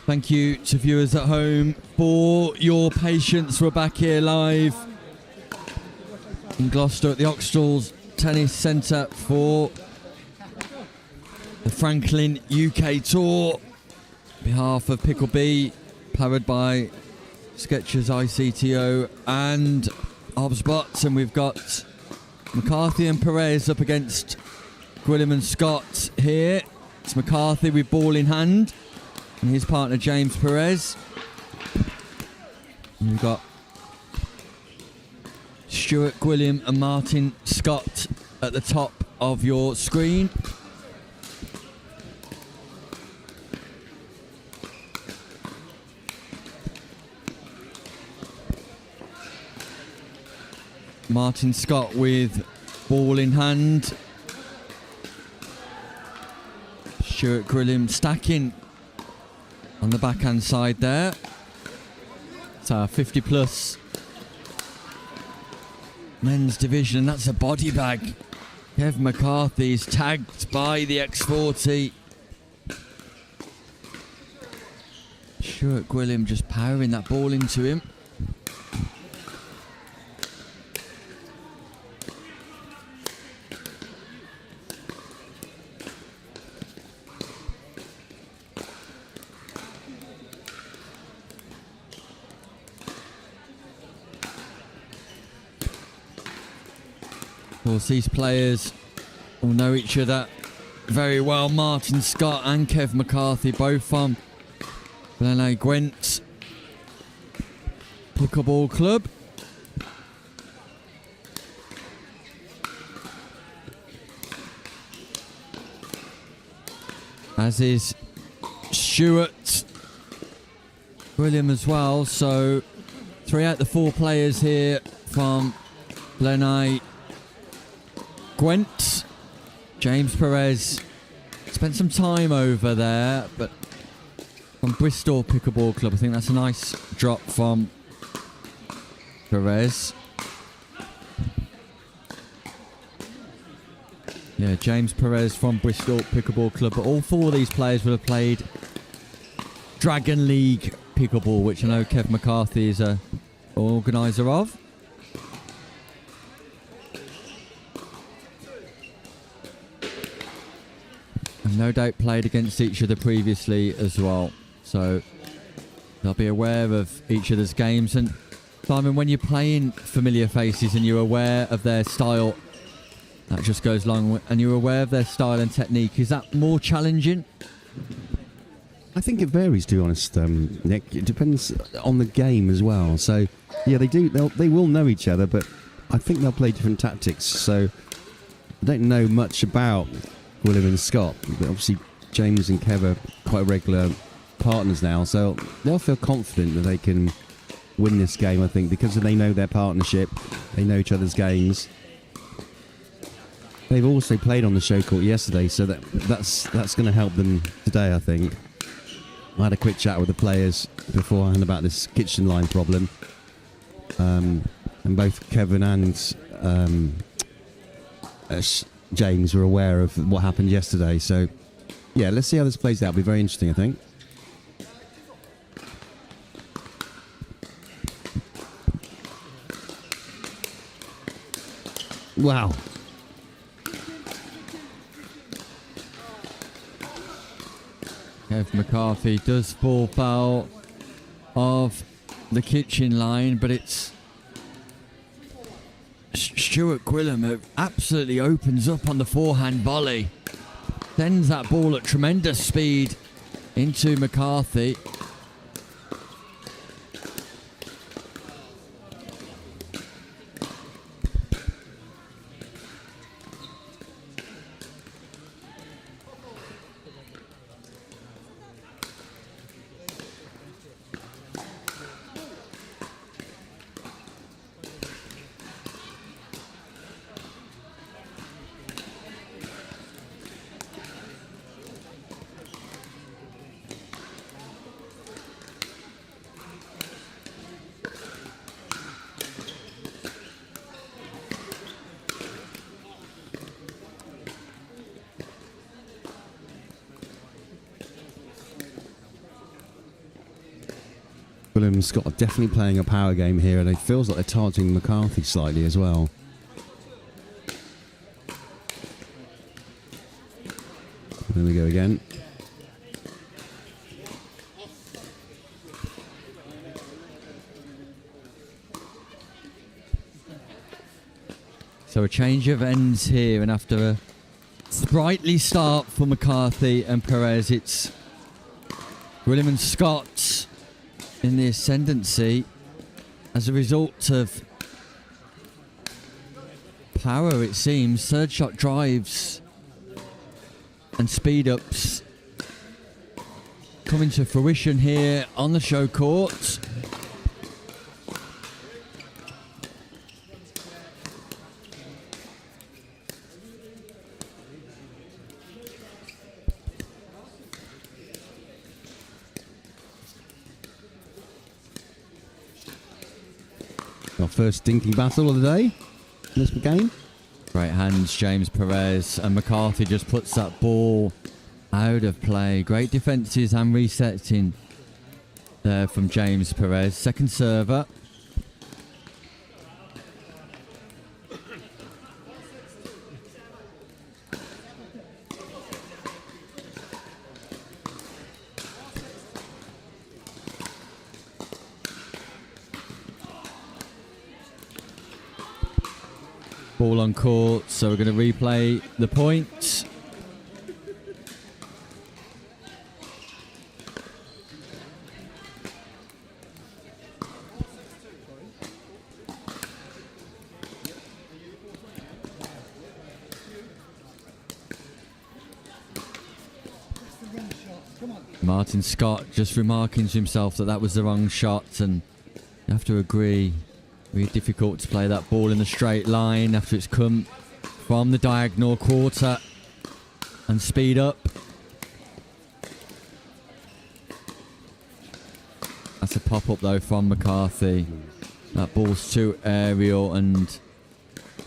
Thank you to viewers at home for your patience. We're back here live in Gloucester at the Oxtalls Tennis Centre for the Franklin UK Tour. On behalf of Pickleball, powered by Skechers ICTO and HobsBots, and we've got McCarthy and Perez up against Gwilym and Scott here. It's McCarthy with ball in hand and his partner James Perez. And we've got Stuart Gwilym and Martin Scott at the top of your screen. Martin Scott with ball in hand. Stuart Gwilym stacking on the backhand side there. It's our 50 plus men's division. That's a body bag. Kev McCarthy is tagged by the X40. Stuart Gwilym just powering that ball into him. Of course, these players all know each other very well. Martin Scott and Kev McCarthy, both from Glen Gwent Pickleball Club. As is Stuart Gwilym as well. So 3 out of the 4 players here from Glen Gwent. James Perez spent some time over there, but from Bristol Pickleball Club. I think that's a nice drop from Perez. Yeah, James Perez from Bristol Pickleball Club. But all 4 of these players will have played Dragon League Pickleball, which I know Kev McCarthy is an organiser of. And no doubt played against each other previously as well. So they'll be aware of each other's games. And Simon, when you're playing familiar faces and you're aware of their style, that just goes along, and you're aware of their style and technique, is that more challenging? I think it varies, to be honest, Nick. It depends on the game as well. So, yeah, they will know each other, but I think they'll play different tactics. So I don't know much about Gwilym and Scott, but obviously James and Kev are quite regular partners now, so they'll feel confident that they can win this game, I think, because they know their partnership, they know each other's games. They've also played on the show court yesterday, so that's going to help them today, I think. I had a quick chat with the players beforehand about this kitchen line problem, and both Kevin and James were aware of what happened yesterday. So, yeah, let's see how this plays out. It'll be very interesting, I think. Wow. Kev McCarthy does fall foul of the kitchen line, but it's Stuart Gwilym who absolutely opens up on the forehand volley. Sends that ball at tremendous speed into McCarthy. Gwilym Scott are definitely playing a power game here, and it feels like they're targeting McCarthy slightly as well. There we go again. So a change of ends here, and after a sprightly start for McCarthy and Perez, it's Gwilym and Scott in the ascendancy as a result of power, it seems. Third shot drives and speed ups coming to fruition here on the show court. Our first stinking battle of the day in this game. Great hands, James Perez, and McCarthy just puts that ball out of play. Great defences and resetting there from James Perez. Second server. Ball on court, so we're going to replay the point. Martin Scott just remarking to himself that that was the wrong shot, and you have to agree. Really difficult to play that ball in the straight line after it's come from the diagonal quarter and speed up. That's a pop-up though from McCarthy. That ball's too aerial, and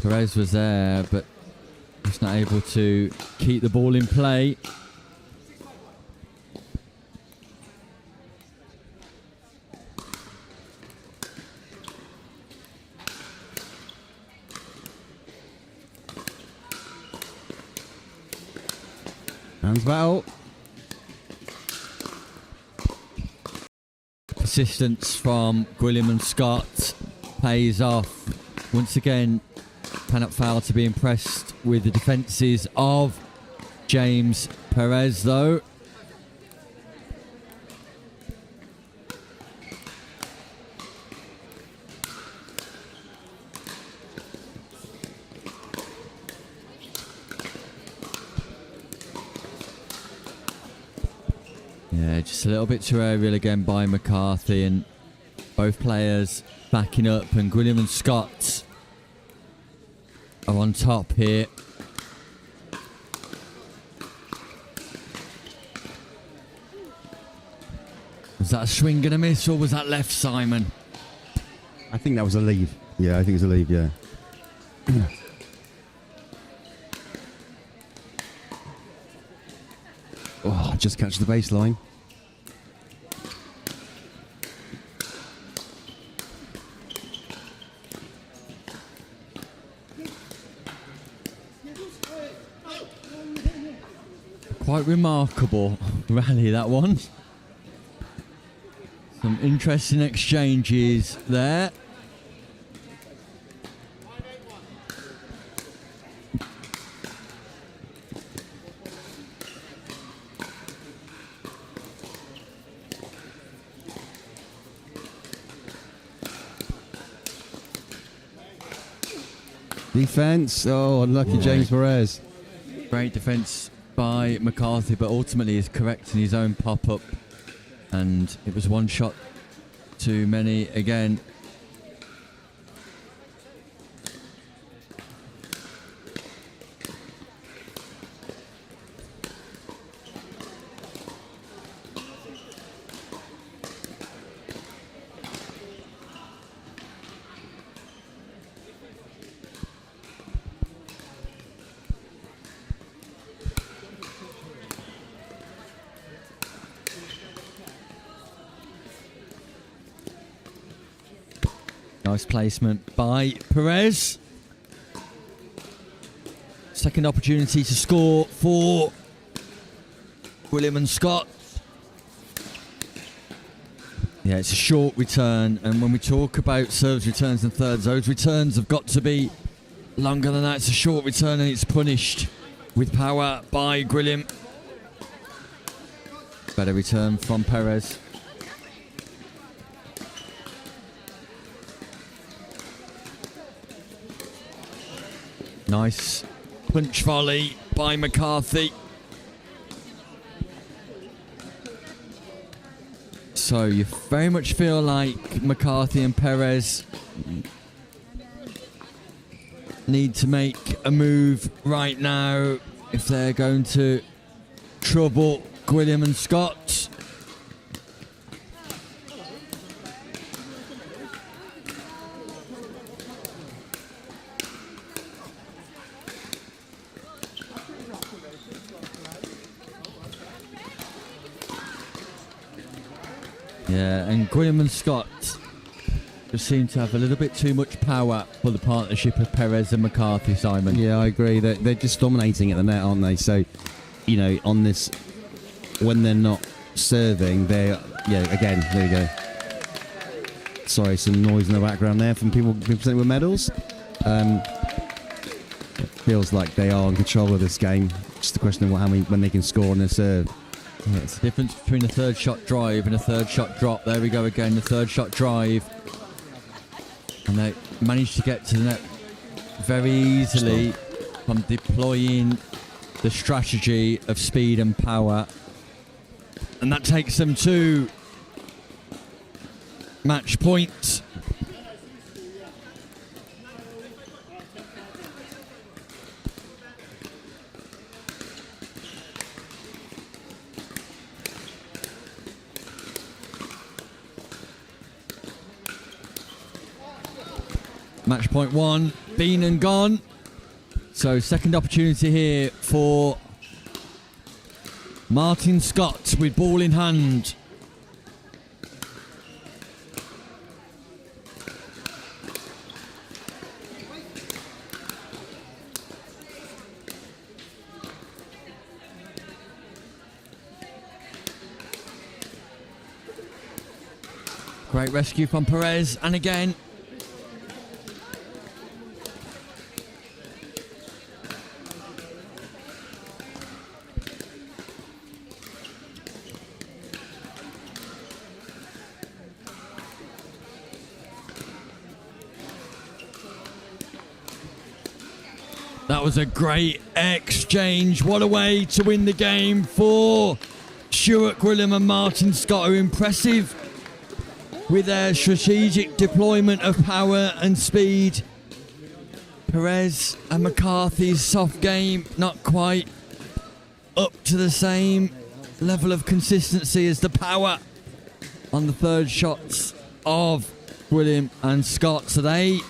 Perez was there, but just not able to keep the ball in play. Hands battle. Persistence from Gwilym and Scott pays off. Once again, cannot fail to be impressed with the defences of James Perez though. Yeah, just a little bit too aerial again by McCarthy, and both players backing up, and Gwilym and Scott are on top here. Was that a swing and a miss, or was that left, Simon? I think that was a leave. Yeah, I think it's a leave, yeah. Oh, just catch the baseline. Quite remarkable rally, that one. Some interesting exchanges there. Defense. Oh, unlucky James Perez. Great defense by McCarthy, but ultimately is correct in his own pop-up, and it was one shot too many again. Nice placement by Perez. Second opportunity to score for Gwilym and Scott. Yeah, it's a short return, and when we talk about serves, returns and thirds, those returns have got to be longer than that. It's a short return and it's punished with power by Gwilym. Better return from Perez. Nice punch volley by McCarthy. So you very much feel like McCarthy and Perez need to make a move right now if they're going to trouble Gwilym and Scott. Yeah, and Gwilym and Scott just seem to have a little bit too much power for the partnership of Perez and McCarthy, Simon. Yeah, I agree. They're just dominating at the net, aren't they? So, you know, on this, when they're not serving, they're, yeah, again, there you go. Sorry, some noise in the background there from people presenting with medals. It feels like they are in control of this game. Just a question of when they can score on their serve. Yeah, it's the difference between a third shot drive and a third shot drop. There we go again, the third shot drive. And they managed to get to the net very easily from deploying the strategy of speed and power. And that takes them to match point. Match point 1, been and gone. So second opportunity here for Martin Scott with ball in hand. Great rescue from Perez, and again that was a great exchange. What a way to win the game for Stuart Gwilym and Martin Scott, are impressive with their strategic deployment of power and speed. Perez and McCarthy's soft game not quite up to the same level of consistency as the power on the third shots of Gwilym and Scott. So they